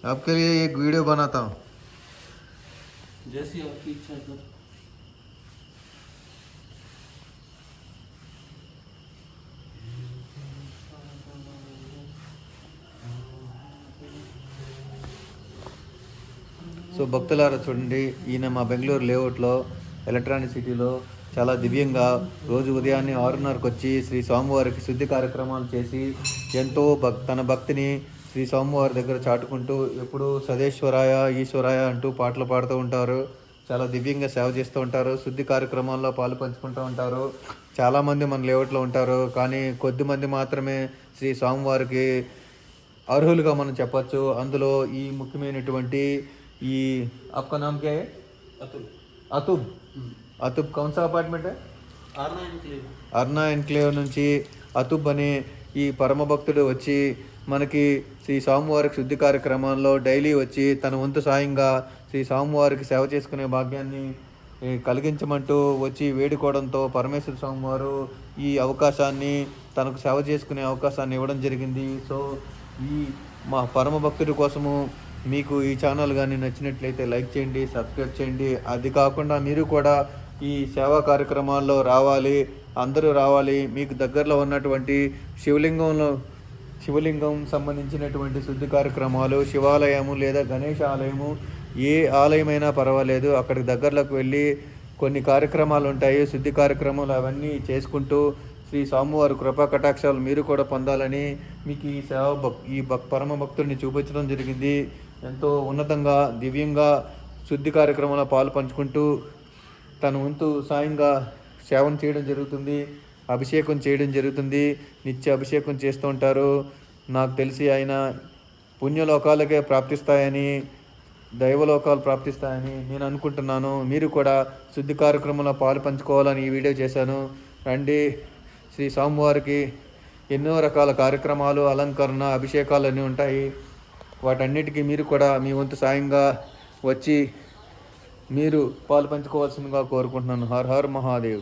आपके लिए एक वीडियो बनाता हूँ। जैसी आपकी इच्छा सर। సో భక్తులారా చూడండి, ఈయన మా బెంగళూరు లేఅవుట్లో ఎలక్ట్రానిక్ సిటీలో చాలా దివ్యంగా రోజు ఉదయాన్నే 6:30కి వచ్చి శ్రీ స్వామివారికి శుద్ధి కార్యక్రమాలు చేసి ఎంతో తన భక్తిని శ్రీ స్వామివారి దగ్గర చాటుకుంటూ ఎప్పుడూ సదేశ్వరాయ ఈశ్వరాయ అంటూ పాటలు పాడుతూ ఉంటారు. చాలా దివ్యంగా సేవ చేస్తూ ఉంటారు. శుద్ధి కార్యక్రమాల్లో పాలు పంచుకుంటూ ఉంటారు. చాలామంది మన లేఅవుట్లో ఉంటారు, కానీ కొద్దిమంది మాత్రమే శ్రీ స్వామివారికి అర్హులుగా మనం చెప్పచ్చు. అందులో ఈ ముఖ్యమైనటువంటి ఈ आपका नाम क्या है? अतुल। अतुब। अतुब कौन सा अपार्टमेंट है? आरना एनक्लेव। అర్నా ఎన్క్లేవ్ నుంచి అతుబ్ అనే ఈ పరమ భక్తుడు వచ్చి మనకి శ్రీ స్వామివారికి శుద్ధి కార్యక్రమాల్లో డైలీ వచ్చి తన వంతు సాయంగా శ్రీ స్వామివారికి సేవ చేసుకునే భాగ్యాన్ని కలిగించమంటూ వచ్చి వేడుకోవడంతో పరమేశ్వర స్వామివారు ఈ అవకాశాన్ని, తనకు సేవ చేసుకునే అవకాశాన్ని ఇవ్వడం జరిగింది. సో ఈ మా పరమ భక్తుడి కోసము మీకు ఈ ఛానల్ కానీ నచ్చినట్లయితే లైక్ చేయండి, సబ్స్క్రైబ్ చేయండి. అది కాకుండా మీరు కూడా ఈ సేవా కార్యక్రమాల్లో రావాలి, అందరూ రావాలి. మీకు దగ్గరలో ఉన్నటువంటి శివలింగం సంబంధించినటువంటి శుద్ధి కార్యక్రమాలు, శివాలయము లేదా గణేష ఆలయము, ఏ ఆలయమైనా పర్వాలేదు, అక్కడికి దగ్గరలోకి వెళ్ళి కొన్ని కార్యక్రమాలు ఉంటాయి, శుద్ధి కార్యక్రమాలు, అవన్నీ చేసుకుంటూ శ్రీ స్వామివారి కృపా కటాక్షాలు మీరు కూడా పొందాలని మీకు ఈ పరమ భక్తుడిని చూపించడం జరిగింది. ఎంతో ఉన్నతంగా దివ్యంగా శుద్ధి కార్యక్రమంలో పాలు పంచుకుంటూ తన వంతు సాయంగా సేవను చేయడం జరుగుతుంది, అభిషేకం చేయడం జరుగుతుంది. నిత్య అభిషేకం చేస్తూ ఉంటారు. నాకు తెలిసి ఆయన పుణ్యలోకాలకే ప్రాప్తిస్తాయని, దైవలోకాలు ప్రాప్తిస్తాయని నేను అనుకుంటున్నాను. మీరు కూడా శుద్ధి కార్యక్రమంలో పాలు పంచుకోవాలని ఈ వీడియో చేశాను. రండి, శ్రీ స్వామివారికి ఎన్నో రకాల కార్యక్రమాలు, అలంకరణ, అభిషేకాలు అన్నీ ఉంటాయి. వాటన్నిటికీ మీరు కూడా మీ వంతు సాయంగా వచ్చి మీరు పాలు పంచుకోవాల్సిందిగా కోరుకుంటున్నాను. Her her Mahadev.